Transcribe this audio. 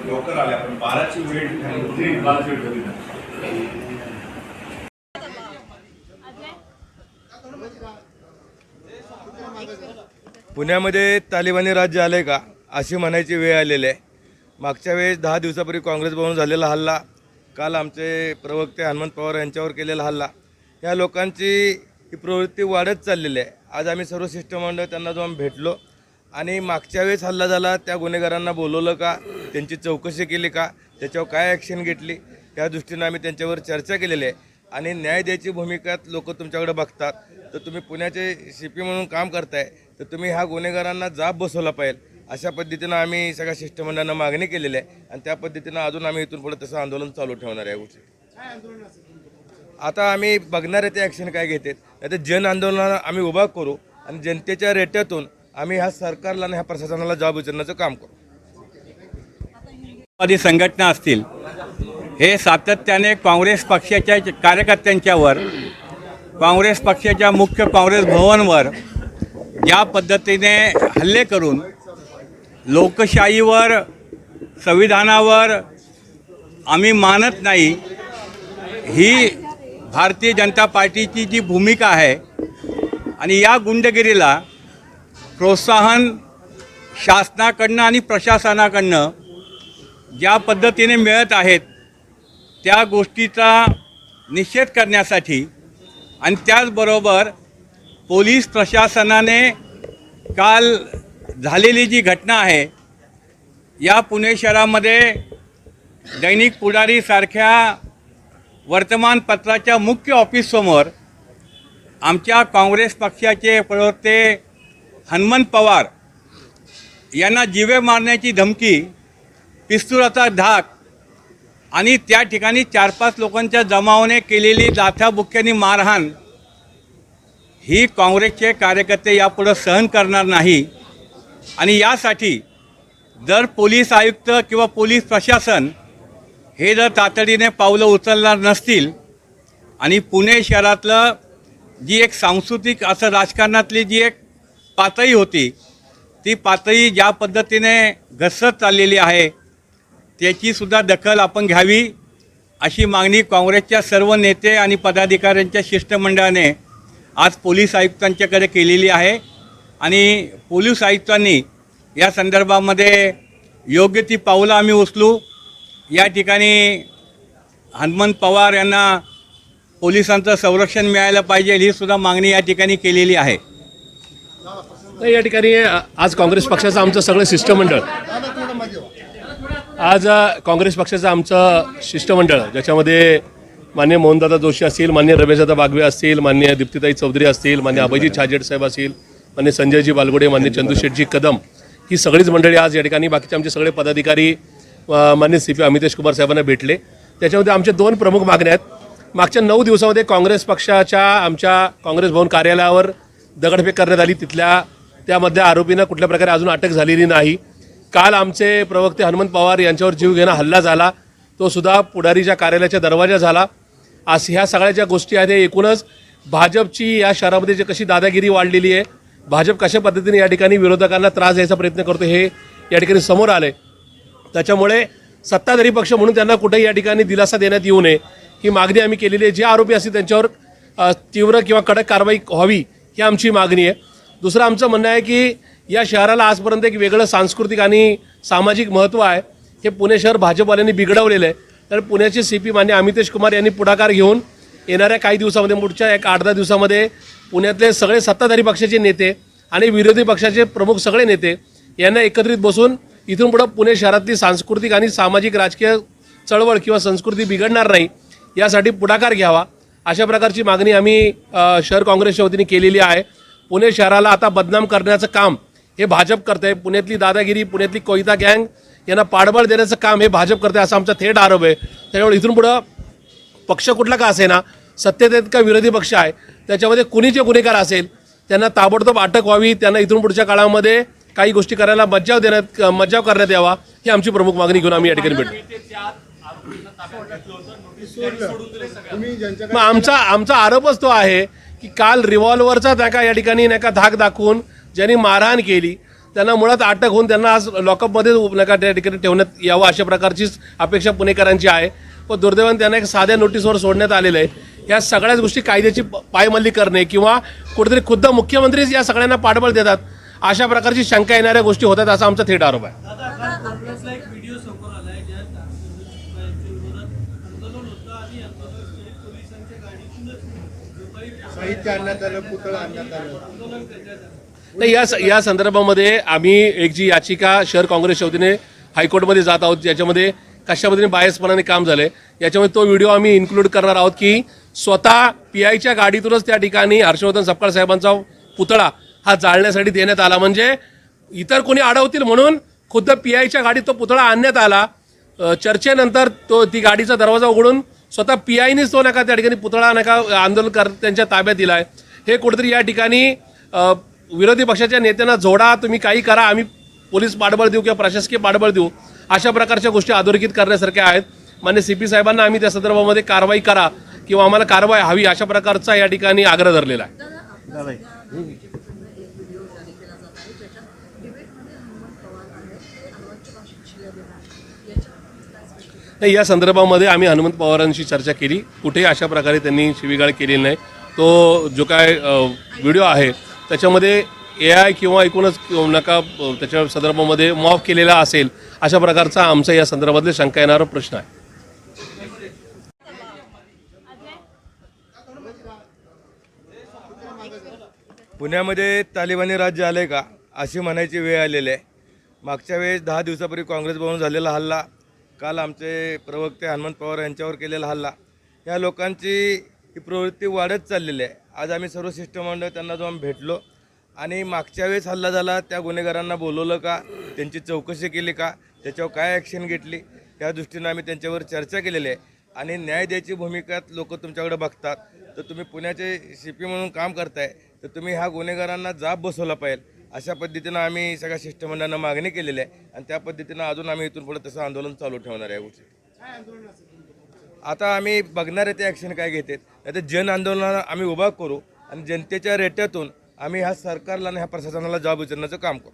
लवकर आल्या पण 12ची वेळ झाली होती. 12ची वेळ झाली. पुण्यामध्ये तालिबानी राज्य आले का अशी म्हणायची वेळ आलेली आहे. मागच्या वेळेस 10 दिवसापूर्वी काँग्रेस भवन झालेला हल्ला, काल आमचे प्रवक्ते हनुमंत पवार यांच्यावर केलेला हल्ला, या लोकांची ही प्रवृत्ती वाढत चाललेली आहे. आज आम्ही सर्व शिष्टमंडळ त्यांना जाऊन भेटलो आणि मागच्या वेळेस हल्ला झाला त्या गुन्हेगारांना बोलवलं का, त्यांची चौकशी केली का, त्याच्यावर काय ॲक्शन घेतली, या दृष्टीनं आम्ही त्यांच्यावर चर्चा केलेली आहे. आणि न्याय द्यायची भूमिकात लोक तुमच्याकडे बघतात. तर तुम्ही पुण्याचे CP म्हणून काम करताय, तर तुम्ही ह्या गुन्हेगारांना जाब बसवला पाहिजे, अशा पद्धतीनं आम्ही सगळ्या शिष्टमंडळांना मागणी केलेली आहे. आणि त्या पद्धतीनं अजून आम्ही इथून पुढे तसं आंदोलन चालू ठेवणार आहे. गोष्टी आता आम्ही बघणार आहे ते ॲक्शन काय घेतात. नाही तर जन आंदोलन आम्ही उभा करू आणि जनतेच्या रेट्यातून आम्ही ह्या सरकारला आणि ह्या प्रशासनाला जाब विचारण्याचं काम करू. आदी संघटना असतील, हे सातत्याने काँग्रेस पक्षाच्या कार्यकर्त्यांच्यावर, काँग्रेस पक्षाच्या मुख्य काँग्रेस भवनवर ज्या पद्धतीने हल्ले करून लोकशाहीवर, संविधानावर आम्ही मानत नाही, ही भारतीय जनता पार्टीची जी भूमिका आहे. आणि या गुंडगिरीला प्रोत्साहन शासनाकडनं आणि प्रशासनाकडनं ज्या पद्धतीने मिळत आहेत, त्या गोष्टीचा निषेध करण्यासाठी आणि त्याचबरोबर पोलीस प्रशासनाने काल झालेली जी घटना आहे, या पुणे शहरामध्ये दैनिक पुढारीसारख्या वर्तमानपत्राच्या मुख्य ऑफिससमोर आमच्या काँग्रेस पक्षाचे प्रवक्ते हनुमंत पवार यांना जीवे मारण्याची धमकी, पिस्तुलाचा धाक आणि त्या ठिकाणी 4-5 लोकांच्या जमावाने केलेली लाथाबुक्क्यांनी मारहाण, ही काँग्रेसचे कार्यकर्ते यापुढे सहन करणार नाही. आणि यासाठी जर पोलीस आयुक्त किंवा पोलीस प्रशासन हे जर तातडीने पावलं उचलणार नसतील आणि पुणे शहरातलं जी एक सांस्कृतिक असं राजकारणातली जी एक पातळी होती, ती पातळी ज्या पद्धतीने घसरत चाललेली आहे, त्याचीसुद्धा दखल आपण घ्यावी, अशी मागणी काँग्रेसच्या सर्व नेते आणि पदाधिकाऱ्यांच्या शिष्टमंडळाने आज पोलीस आयुक्तांच्याकडे केलेली आहे. आणि पोलीस आयुक्तांनी या संदर्भामध्ये योग्य ती पावलं आम्ही उचलू. या ठिकाणी हनुमंत पवार यांना पोलिसांचं संरक्षण मिळालं पाहिजे, ही सुद्धा मागणी या ठिकाणी केलेली आहे. या ठिकाणी आज काँग्रेस पक्षाचं आमचं सगळं शिष्टमंडळ, आज काँग्रेस पक्षाचं आमचं शिष्टमंडळ, ज्याच्यामध्ये माननीय मोहनदादा जोशी असतील, माननीय रमेशदादा बागवे असतील, माननीय दीप्तीताई चौधरी असतील, माननीय अभयजी छाजेड साहेब असतील, माननीय संजयजी बालगुडे, माननीय चंदूशेठजी कदम, ही सगळीच मंडळी आज या ठिकाणी, बाकीचे आमचे सगळे पदाधिकारी माननीय CP अमितेश कुमार साहेबांना भेटले. त्याच्यामध्ये आमच्या 2 प्रमुख मागण्या आहेत. मागच्या 9 दिवसामध्ये काँग्रेस पक्षाच्या आमच्या काँग्रेस भवन कार्यालयावर दगडफेक करण्यात आली. त्यामध्ये आरोपींना कुठल्या प्रकारे अजून अटक झालेली नाही. काल आमचे प्रवक्ते हनुमंत पवार यांच्यावर जीवघेणा हल्ला झाला, तो सुद्धा पुढारीच्या कार्यालयाच्या दरवाजा झाला. आज ह्या सगळ्या ज्या गोष्टी आहेत, एकूणच भाजपची या शहरामध्ये जे कशी दादागिरी वाढलेली आहे, भाजप कशा पद्धतीने या ठिकाणी विरोधकांना त्रास द्यायचा प्रयत्न करतो, हे या ठिकाणी समोर आले. त्याच्यामुळे सत्ताधारी पक्ष म्हणून त्यांना कुठेही या ठिकाणी दिलासा देण्यात येऊ नये, ही मागणी आम्ही केलेली आहे. जे आरोपी असतील त्यांच्यावर तीव्र किंवा कडक कारवाई व्हावी, ही आमची मागणी आहे. दुसरं आमचं म्हणणं आहे की या शहराला आजपर्यंत एक वेगळं सांस्कृतिक आणि सामाजिक महत्त्व आहे, हे पुणे शहर भाजपवाल्यांनी बिघडवलेलं आहे. तर पुण्याचे CP मान्य अमितेश कुमार यांनी पुढाकार घेऊन येणाऱ्या काही दिवसामध्ये, पुढच्या 8-10 दिवसामध्ये पुण्यातले सगळे सत्ताधारी पक्षाचे नेते आणि विरोधी पक्षाचे प्रमुख सगळे नेते यांना एकत्रित बसून इथून पुढं पुणे शहरातली सांस्कृतिक आणि सामाजिक राजकीय चळवळ किंवा संस्कृती बिघडणार नाही, यासाठी पुढाकार घ्यावा, अशा प्रकारची मागणी आम्ही शहर काँग्रेसच्या वतीने केलेली आहे. पुणे शहराला आता बदनाम करण्याचं काम हे भाजप करते आहे. पुण्यातली दादागिरी, पुण्यातली कोयता गँग यांना पाठबळ देण्याचं काम हे भाजप करते, असा आमचा थेट आरोप आहे. त्यामुळे इथून पुढं पक्ष कुठला का असेना, सत्तेत आहेत का विरोधी पक्ष आहे, त्याच्यामध्ये कुणी जे गुन्हेगार असेल त्यांना ताबडतोब अटक व्हावी, त्यांना इथून पुढच्या काळामध्ये काही गोष्टी करायला मज्जाव करण्यात यावा, ही आमची प्रमुख मागणी घेऊन आम्ही या ठिकाणी भेटतो. मग आमचा आरोपच तो आहे की काल रिव्हॉल्वरचा त्या या ठिकाणी धाक दाखवून ज्यांनी मारहाण केली, त्यांना मुळात अटक होऊन त्यांना आज लॉकअपमध्ये नका त्या ठिकाणी ठेवण्यात यावं अशा प्रकारचीच अपेक्षा पुणेकरांची आहे. पण दुर्दैवाने त्यांना एक साध्या नोटीसवर सोडण्यात आलेलं आहे. या सगळ्याच गोष्टी कायद्याची पायमल्ली करणे किंवा कुठेतरी खुद्द मुख्यमंत्रीच या सगळ्यांना पाठबळ देतात अशा प्रकारची शंका येणाऱ्या गोष्टी होतात असा आमचा थेट आरोप आहे. आपल्यातला एक व्हिडिओ समोर आलाय ज्यात यांच्या विरोधात आंदोलन होतं आणि आंदोलन पोलिसांच्या गाडीतूनच जो काही साहित्य आणण्यात आलं, पुतळा आणण्यात आलं. आंदोलन करण्यात आलं. नाही, या संदर्भामध्ये आम्ही एक जी याचिका शहर काँग्रेसच्या वतीने हायकोर्टमध्ये जात आहोत, ज्याच्यामध्ये कशा पद्धतीने बायसपणाने काम झालंय याच्यामध्ये तो व्हिडिओ आम्ही इन्क्लूड करणार आहोत की स्वतः PIच्या गाडीतूनच त्या ठिकाणी हर्षवर्धन सपकाळ साहेबांचा पुतळा हा जाळण्यासाठी देण्यात आला. म्हणजे इतर कोणी अडवतील म्हणून खुद्द PIच्या गाडीत तो पुतळा आणण्यात आला. चर्चेनंतर ती गाडीचा दरवाजा उघडून स्वतः PIनेच तो नका त्या ठिकाणी पुतळा नका आंदोलनकर्त्यांच्या ताब्यात दिलाय. हे कुठेतरी या ठिकाणी विरोधी पक्षाच्या नेत्यांना जोडा, तुम्ही काही करा, आम्ही पोलीस पाठबळ देऊ किंवा प्रशासकीय पाठबळ देऊ अशा प्रकारच्या गोष्टी अधोरेखित करण्यासारख्या आहेत. मान्य CP साहेबांना आम्ही त्या संदर्भामध्ये कारवाई करा किंवा आम्हाला कारवाई हवी अशा प्रकारचा या ठिकाणी आग्रह धरलेला आहे. नाही, या संदर्भामध्ये आम्ही हनुमंत पवारांशी चर्चा केली. कुठेही अशा प्रकारे त्यांनी शिवीगाळ केलेली नाही. तो जो काय व्हिडिओ आहे त्याच्यामध्ये AI किंवा एकूणच नका त्याच्या संदर्भामध्ये मॉफ केलेला असेल अशा प्रकारचा आमचा या संदर्भातले शंका येणारा प्रश्न आहे. पुण्यामध्ये तालिबानी राज्य आले का अशी म्हणायची वेळ आलेली आहे. मागच्या वेळेस 10 दिवसापूर्वी काँग्रेस भवन झालेला हल्ला, काल आमचे प्रवक्ते हनुमंत पवार यांच्यावर केलेला हल्ला, या लोकांची ही प्रवृत्ती वाढत चाललेली आहे. आज आम्ही सर्व शिष्टमंडळ त्यांना जाऊन भेटलो आणि मागच्या वेळेस हल्ला झाला त्या गुन्हेगारांना बोलवलं का, त्यांची चौकशी केली का, त्याच्यावर काय ॲक्शन घेतली, या दृष्टीनं आम्ही त्यांच्यावर चर्चा केलेली आहे. आणि न्याय द्यायची भूमिकात लोक तुमच्याकडे बघतात. तर तुम्ही पुण्याचे CP म्हणून काम करताय तर तुम्ही ह्या गुन्हेगारांना जाब बसवला पाहिजे अशा पद्धतीनं आम्ही सगळ्या शिष्टमंडळांना मागणी केलेली आहे. आणि त्या पद्धतीनं अजून आम्ही इथून पुढे तसं आंदोलन चालू ठेवणार आहे. गोष्टी आता आम्ही बघणार आहे ते ॲक्शन काय घेतात. नाही तर जन आंदोलनाला आम्ही उभा करू आणि जनतेच्या रेट्यातून आम्ही ह्या सरकारला आणि ह्या प्रशासनाला जबाब विचारण्याचं काम करू.